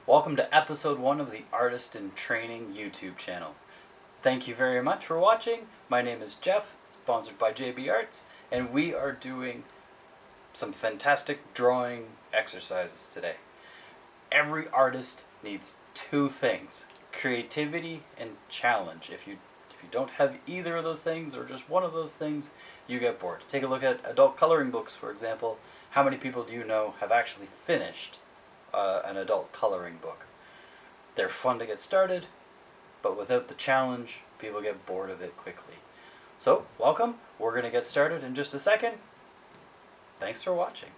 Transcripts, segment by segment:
Welcome to episode 1 of the Artist in Training YouTube channel. Thank you very much for watching. My name is Jeff, sponsored by JB Arts, and we are doing some fantastic drawing exercises today. Every artist needs two things: creativity and challenge. If you don't have either of those things or just one of those things, you get bored. Take a look at adult coloring books, for example. How many people do you know have actually finished an adult coloring book? They're fun to get started, but without the challenge, people get bored of it quickly. So, welcome. We're going to get started in just a second. Thanks for watching.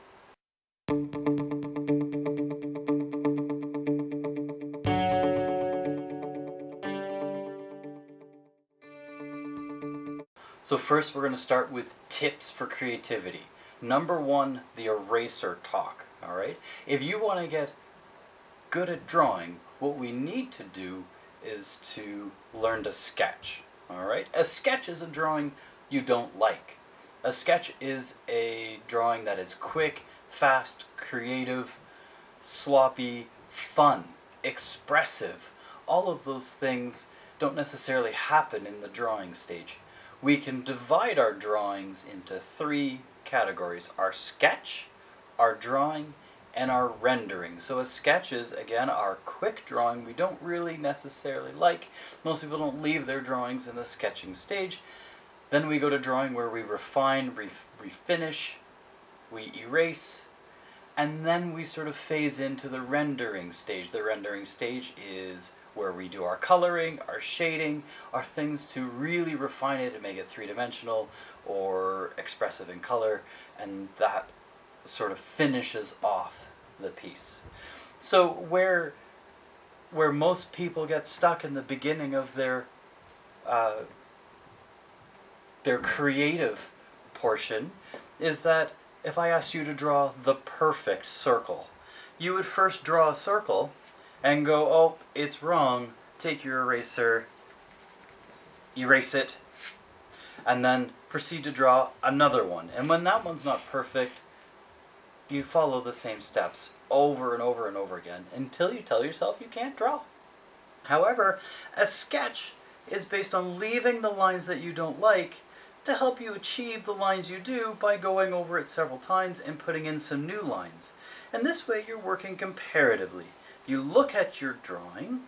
So first we're going to start with tips for creativity. Number 1, the eraser talk. Alright? If you want to get good at drawing, what we need to do is to learn to sketch. Alright? A sketch is a drawing you don't like. A sketch is a drawing that is quick, fast, creative, sloppy, fun, expressive. All of those things don't necessarily happen in the drawing stage. We can divide our drawings into 3 categories: our sketch, our drawing, and our rendering. So a sketch is, again, our quick drawing we don't really necessarily like. Most people don't leave their drawings in the sketching stage. Then we go to drawing, where we refine, refinish, we erase, and then we sort of phase into the rendering stage. The rendering stage is where we do our coloring, our shading, our things to really refine it and make it three-dimensional or expressive in color, and that sort of finishes off the piece. So where most people get stuck in the beginning of their creative portion is that if I asked you to draw the perfect circle, you would first draw a circle and go, oh, it's wrong, take your eraser, erase it, and then proceed to draw another one. And when that one's not perfect, you follow the same steps over and over and over again until you tell yourself you can't draw. However, a sketch is based on leaving the lines that you don't like to help you achieve the lines you do by going over it several times and putting in some new lines. And this way you're working comparatively. You look at your drawing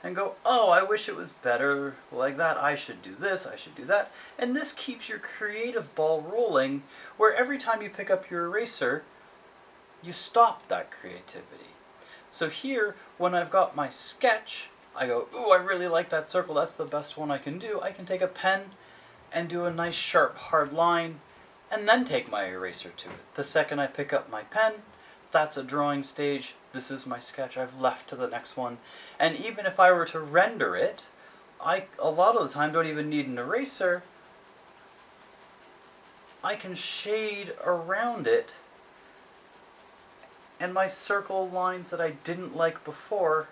and go, oh, I wish it was better like that, I should do this, I should do that. And this keeps your creative ball rolling, where every time you pick up your eraser, you stop that creativity. So here, when I've got my sketch, I go, ooh, I really like that circle, that's the best one I can do. I can take a pen and do a nice sharp hard line, and then take my eraser to it. The second I pick up my pen, that's a drawing stage. This is my sketch. I've left to the next one. And even if I were to render it, I a lot of the time don't even need an eraser. I can shade around it, and my circle lines that I didn't like before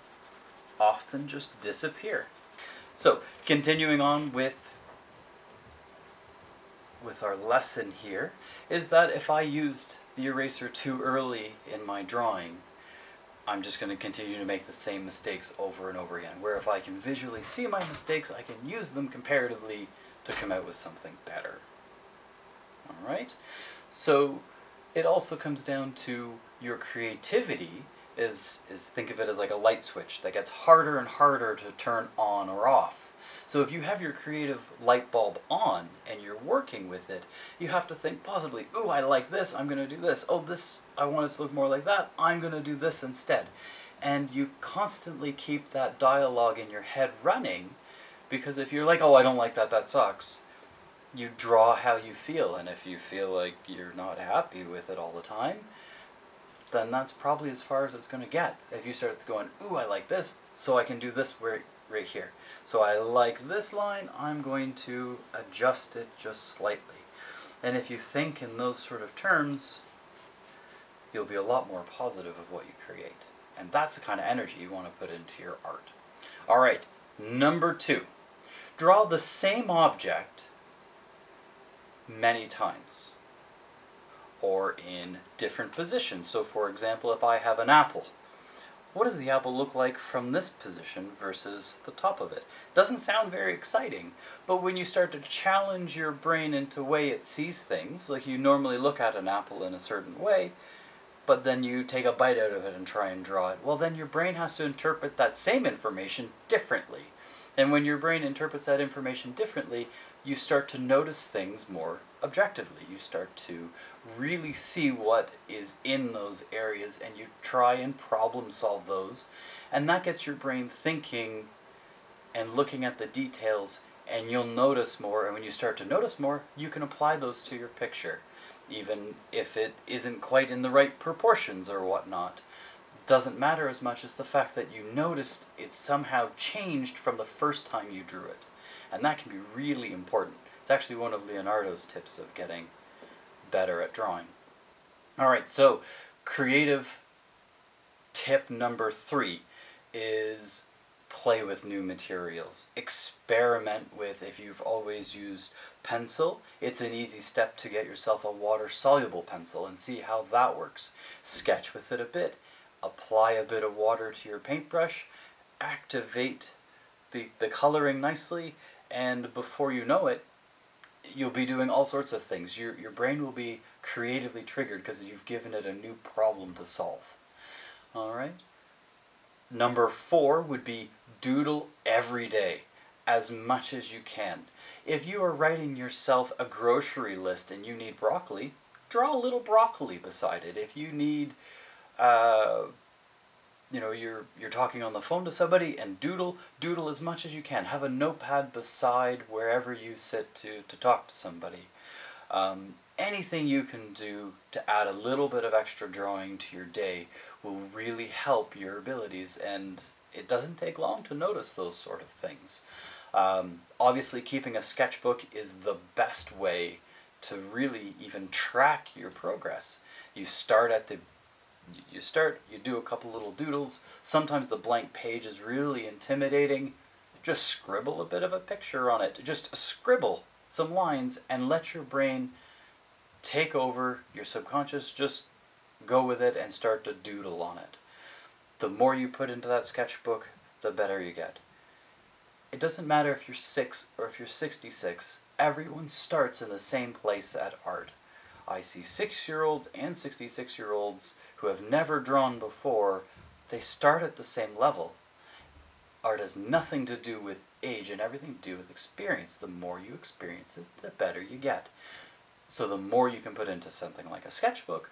often just disappear. So, continuing on with our lesson here, is that if I used the eraser too early in my drawing, I'm just going to continue to make the same mistakes over and over again. Where if I can visually see my mistakes, I can use them comparatively to come out with something better. Alright? So it also comes down to your creativity is think of it as like a light switch that gets harder and harder to turn on or off. So if you have your creative light bulb on and you're working with it, you have to think positively. Ooh, I like this, I'm going to do this. Oh, this, I want it to look more like that, I'm going to do this instead. And you constantly keep that dialogue in your head running, because if you're like, oh, I don't like that, that sucks, you draw how you feel. And if you feel like you're not happy with it all the time, then that's probably as far as it's going to get. If you start going, ooh, I like this, so I can do this right here. So I like this line, I'm going to adjust it just slightly. And if you think in those sort of terms, you'll be a lot more positive of what you create. And that's the kind of energy you want to put into your art. Alright, number 2. Draw the same object many times, or in different positions. So for example, if I have an apple, what does the apple look like from this position versus the top of it? Doesn't sound very exciting, but when you start to challenge your brain into the way it sees things, like you normally look at an apple in a certain way, but then you take a bite out of it and try and draw it, well, then your brain has to interpret that same information differently. And when your brain interprets that information differently, you start to notice things more objectively. You start to really see what is in those areas, and you try and problem solve those. And that gets your brain thinking and looking at the details, and you'll notice more. And when you start to notice more, you can apply those to your picture, even if it isn't quite in the right proportions or whatnot. Doesn't matter as much as the fact that you noticed it somehow changed from the first time you drew it. And that can be really important. It's actually one of Leonardo's tips of getting better at drawing. Alright, so creative tip number 3 is play with new materials. Experiment with, if you've always used pencil, it's an easy step to get yourself a water-soluble pencil and see how that works. Sketch with it a bit. Apply a bit of water to your paintbrush. Activate the coloring nicely, and before you know it, you'll be doing all sorts of things. Your brain will be creatively triggered because you've given it a new problem to solve. Alright? Number 4 would be doodle every day, as much as you can. If you are writing yourself a grocery list and you need broccoli, draw a little broccoli beside it. If you need, you're talking on the phone to somebody, and doodle as much as you can. Have a notepad beside wherever you sit to talk to somebody. Anything you can do to add a little bit of extra drawing to your day will really help your abilities, and it doesn't take long to notice those sort of things. Obviously, keeping a sketchbook is the best way to really even track your progress. You do a couple little doodles. Sometimes the blank page is really intimidating. Just scribble a bit of a picture on it. Just scribble some lines and let your brain take over your subconscious. Just go with it and start to doodle on it. The more you put into that sketchbook, the better you get. It doesn't matter if you're 6 or if you're 66. Everyone starts in the same place at art. I see 6-year-olds and 66-year-olds who have never drawn before. They start at the same level. Art has nothing to do with age and everything to do with experience. The more you experience it, the better you get. So the more you can put into something like a sketchbook,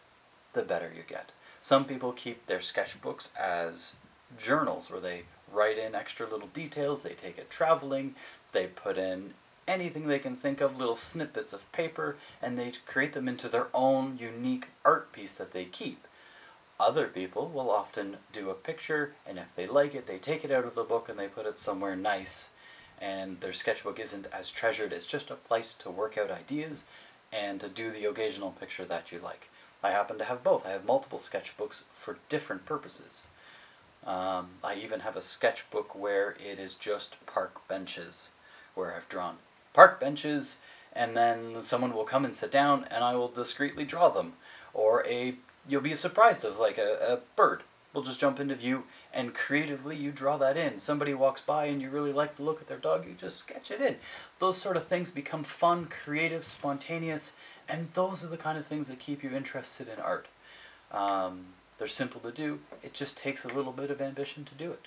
the better you get. Some people keep their sketchbooks as journals where they write in extra little details, they take it traveling, they put in anything they can think of, little snippets of paper, and they create them into their own unique art piece that they keep. Other people will often do a picture, and if they like it, they take it out of the book and they put it somewhere nice, and their sketchbook isn't as treasured. It's just a place to work out ideas and to do the occasional picture that you like. I happen to have both. I have multiple sketchbooks for different purposes. I even have a sketchbook where it is just park benches, where I've drawn park benches, and then someone will come and sit down and I will discreetly draw them. Or you'll be surprised of like a bird will just jump into view, and creatively you draw that in. Somebody walks by and you really like to look at their dog, you just sketch it in. Those sort of things become fun, creative, spontaneous, and those are the kind of things that keep you interested in art. They're simple to do, it just takes a little bit of ambition to do it.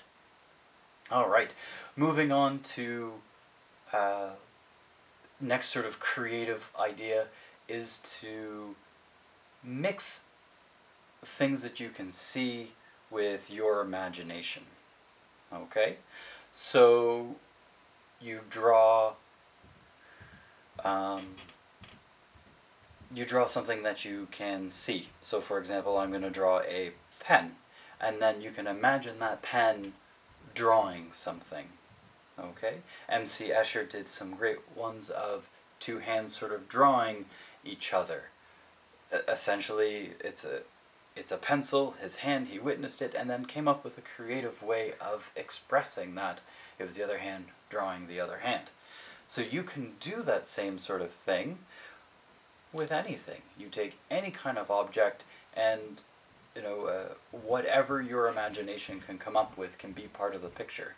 Alright, moving on to next sort of creative idea is to mix things that you can see with your imagination. Okay? So you draw something that you can see. So for example, I'm going to draw a pen, and then you can imagine that pen drawing something. Okay? MC Escher did some great ones of two hands sort of drawing each other. Essentially, it's a pencil, his hand, he witnessed it, and then came up with a creative way of expressing that. It was the other hand drawing the other hand. So you can do that same sort of thing with anything. You take any kind of object, and whatever your imagination can come up with can be part of the picture.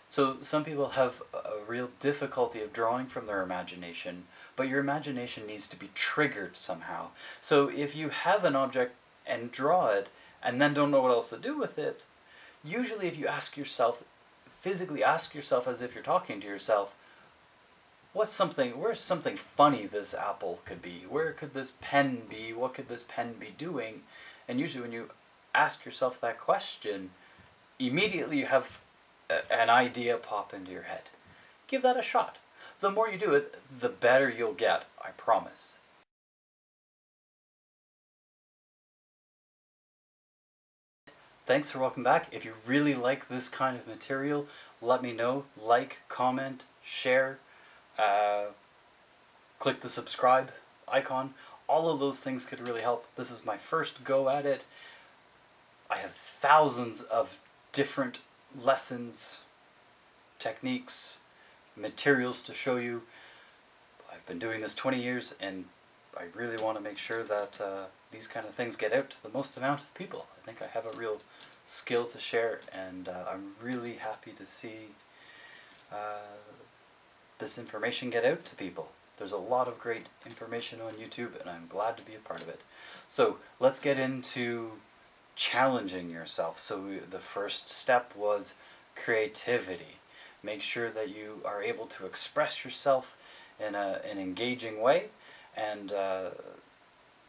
So some people have a real difficulty of drawing from their imagination, but your imagination needs to be triggered somehow. So if you have an object and draw it and then don't know what else to do with it, usually if you physically ask yourself as if you're talking to yourself, where's something funny this apple could be? Where could this pen be? What could this pen be doing? And usually when you ask yourself that question, immediately you have an idea pop into your head. Give that a shot. The more you do it, the better you'll get, I promise. Thanks for welcome back. If you really like this kind of material, let me know. Like, comment, share, click the subscribe icon. All of those things could really help. This is my first go at it. I have thousands of different lessons, techniques, materials to show you. I've been doing this 20 years and I really want to make sure that these kind of things get out to the most amount of people. I think I have a real skill to share, and I'm really happy to see this information get out to people. There's a lot of great information on YouTube and I'm glad to be a part of it. So let's get into challenging yourself. So the first step was creativity. Make sure that you are able to express yourself in an engaging way, and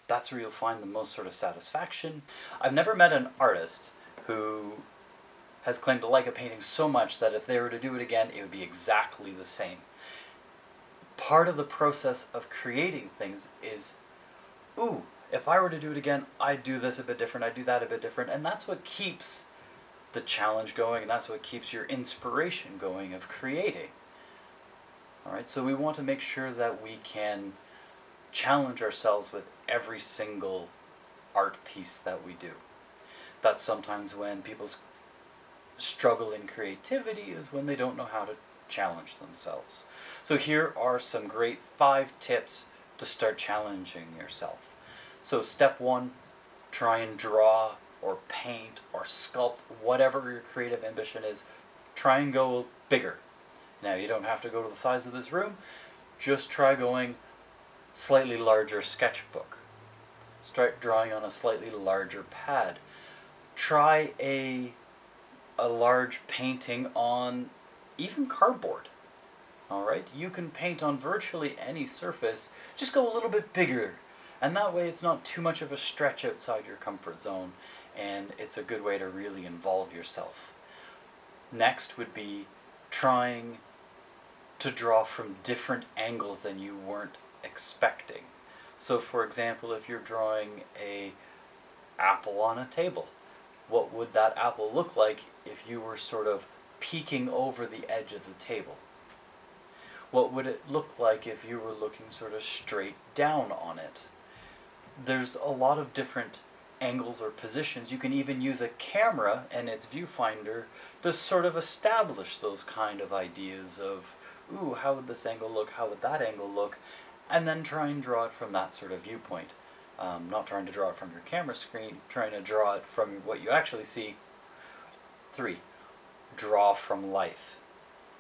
that's where you'll find the most sort of satisfaction. I've never met an artist who has claimed to like a painting so much that if they were to do it again, it would be exactly the same. Part of the process of creating things is, ooh, if I were to do it again, I'd do this a bit different, I'd do that a bit different, and that's what keeps the challenge going, and that's what keeps your inspiration going of creating. Alright, so we want to make sure that we can challenge ourselves with every single art piece that we do. That's sometimes when people struggle in creativity, is when they don't know how to challenge themselves. So here are some great 5 tips to start challenging yourself. So step 1, try and draw or paint or sculpt, whatever your creative ambition is. Try and go bigger. Now you don't have to go to the size of this room, just try going slightly larger sketchbook. Start drawing on a slightly larger pad. Try a large painting on even cardboard. Alright, you can paint on virtually any surface, just go a little bit bigger. And that way it's not too much of a stretch outside your comfort zone, and it's a good way to really involve yourself. Next would be trying to draw from different angles than you weren't expecting. So for example, if you're drawing a apple on a table, what would that apple look like if you were sort of peeking over the edge of the table? What would it look like if you were looking sort of straight down on it? There's a lot of different angles or positions. You can even use a camera and its viewfinder to sort of establish those kind of ideas of, ooh, how would this angle look, how would that angle look, and then try and draw it from that sort of viewpoint. Not trying to draw it from your camera screen, trying to draw it from what you actually see. 3, draw from life.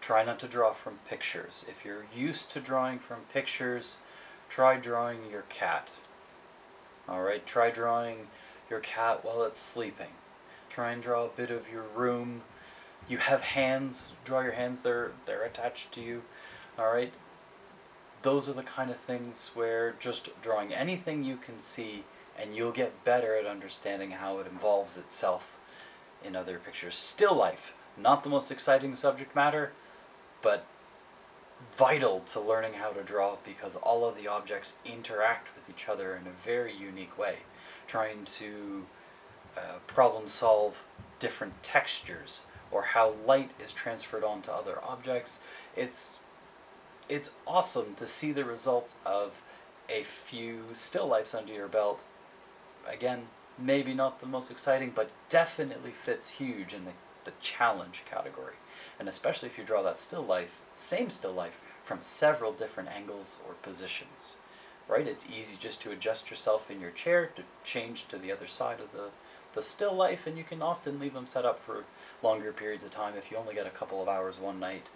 Try not to draw from pictures. If you're used to drawing from pictures, try drawing your cat. Alright, try drawing your cat while it's sleeping. Try and draw a bit of your room. You have hands, draw your hands, they're attached to you. Alright, those are the kind of things where just drawing anything you can see and you'll get better at understanding how it involves itself in other pictures. Still life, not the most exciting subject matter, but vital to learning how to draw, because all of the objects interact with each other in a very unique way. Trying to problem solve different textures or how light is transferred onto other objects. It's awesome to see the results of a few still lifes under your belt. Again, maybe not the most exciting, but definitely fits huge in the challenge category. And especially if you draw that still life, same still life, from several different angles or positions. Right? It's easy just to adjust yourself in your chair to change to the other side of the still life, and you can often leave them set up for longer periods of time. If you only get a couple of hours one night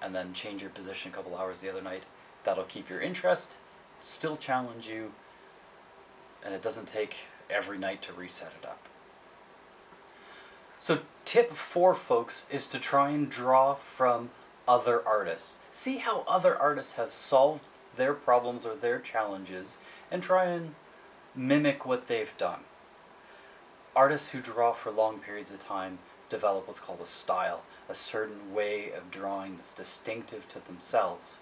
and then change your position a couple hours the other night, that'll keep your interest, still challenge you, and it doesn't take every night to reset it up. So tip 4, folks, is to try and draw from other artists. See how other artists have solved their problems or their challenges, and try and mimic what they've done. Artists who draw for long periods of time develop what's called a style, a certain way of drawing that's distinctive to themselves.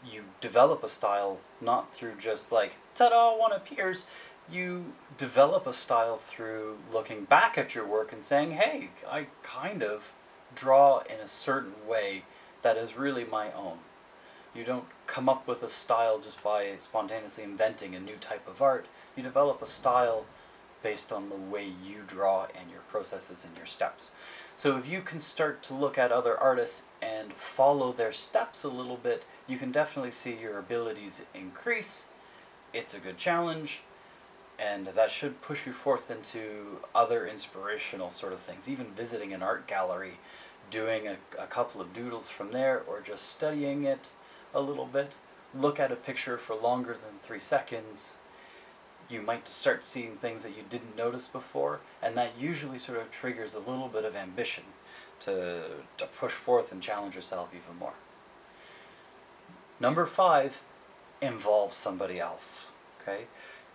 You develop a style not through just like, ta-da, one appears. You develop a style through looking back at your work and saying, hey, I kind of draw in a certain way that is really my own. You don't come up with a style just by spontaneously inventing a new type of art. You develop a style based on the way you draw and your processes and your steps. So if you can start to look at other artists and follow their steps a little bit, you can definitely see your abilities increase. It's a good challenge, and that should push you forth into other inspirational sort of things. Even visiting an art gallery, doing a couple of doodles from there, or just studying it a little bit. Look at a picture for longer than 3 seconds. You might start seeing things that you didn't notice before, and that usually sort of triggers a little bit of ambition to push forth and challenge yourself even more. Number 5, involve somebody else. Okay?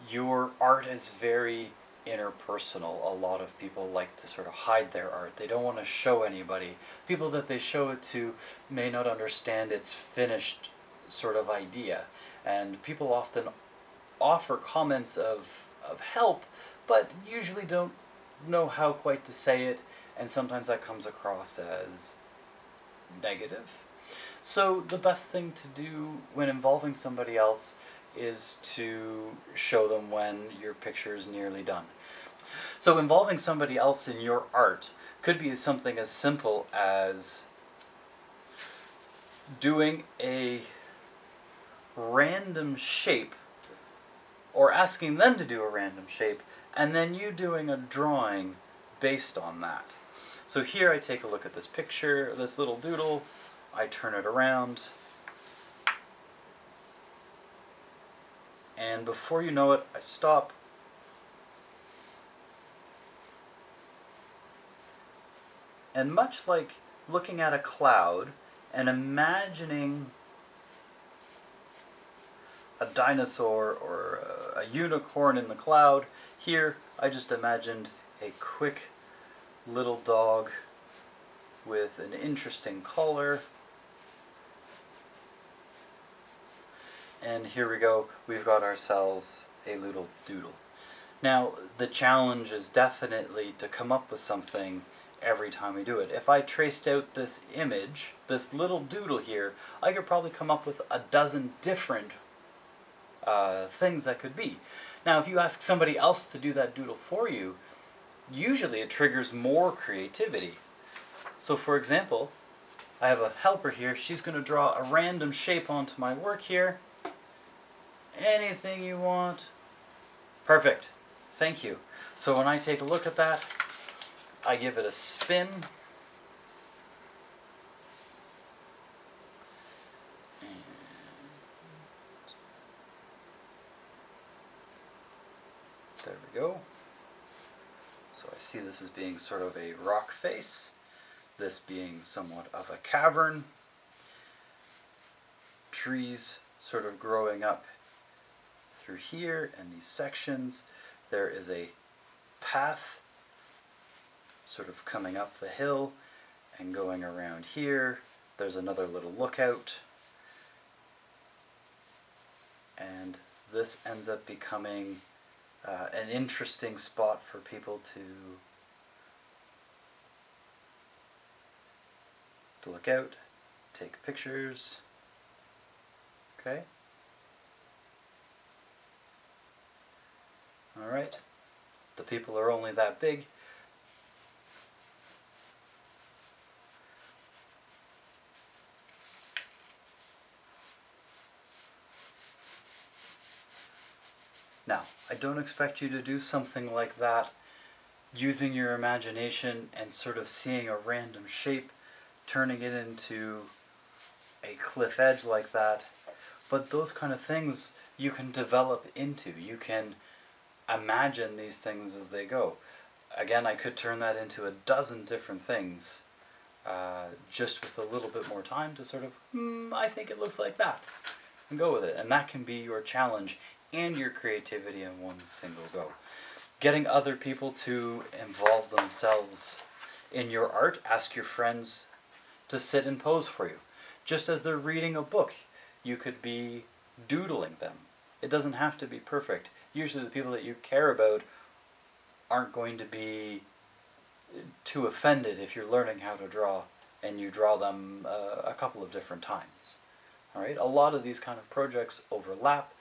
Your art is very interpersonal. A lot of people like to sort of hide their art. They don't want to show anybody. People that they show it to may not understand its finished sort of idea. And people often offer comments of help, but usually don't know how quite to say it, and sometimes that comes across as negative. So the best thing to do when involving somebody else is to show them when your picture is nearly done. So involving somebody else in your art could be something as simple as doing a random shape, or asking them to do a random shape, and then you doing a drawing based on that. So here I take a look at this picture, this little doodle, I turn it around, and before you know it, I stop, and much like looking at a cloud and imagining a dinosaur or a unicorn in the cloud, here I just imagined a quick little dog with an interesting collar. And here we go, we've got ourselves a little doodle. Now, the challenge is definitely to come up with something every time we do it. If I traced out this image, this little doodle here, I could probably come up with a dozen different things that could be. Now, if you ask somebody else to do that doodle for you, usually it triggers more creativity. So for example, I have a helper here. She's going to draw a random shape onto my work here. Anything you want. Perfect. Thank you. So when I take a look at that, I give it a spin. There we go. So I see this as being sort of a rock face, this being somewhat of a cavern, trees sort of growing up through here and these sections. There is a path sort of coming up the hill and going around here. There's another little lookout, and this ends up becoming an interesting spot for people to look out, take pictures. Okay. All right. The people are only that big. Now, I don't expect you to do something like that using your imagination and sort of seeing a random shape, turning it into a cliff edge like that. But those kind of things you can develop into. You can imagine these things as they go. Again, I could turn that into a dozen different things, just with a little bit more time to sort of, I think it looks like that, and go with it. And that can be your challenge and your creativity in one single go. Getting other people to involve themselves in your art. Ask your friends to sit and pose for you. Just as they're reading a book, you could be doodling them. It doesn't have to be perfect. Usually the people that you care about aren't going to be too offended if you're learning how to draw and you draw them a couple of different times. All right? A lot of these kind of projects overlap.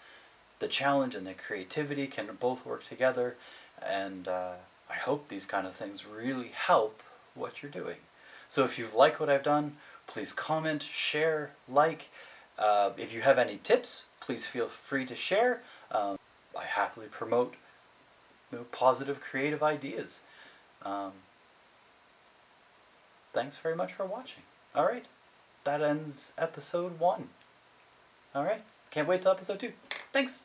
The challenge and the creativity can both work together, and I hope these kind of things really help what you're doing. So if you like what I've done, please comment, share, like. If you have any tips, please feel free to share. I happily promote positive creative ideas. Thanks very much for watching. Alright, that ends episode 1. Alright, can't wait till episode 2. Thanks!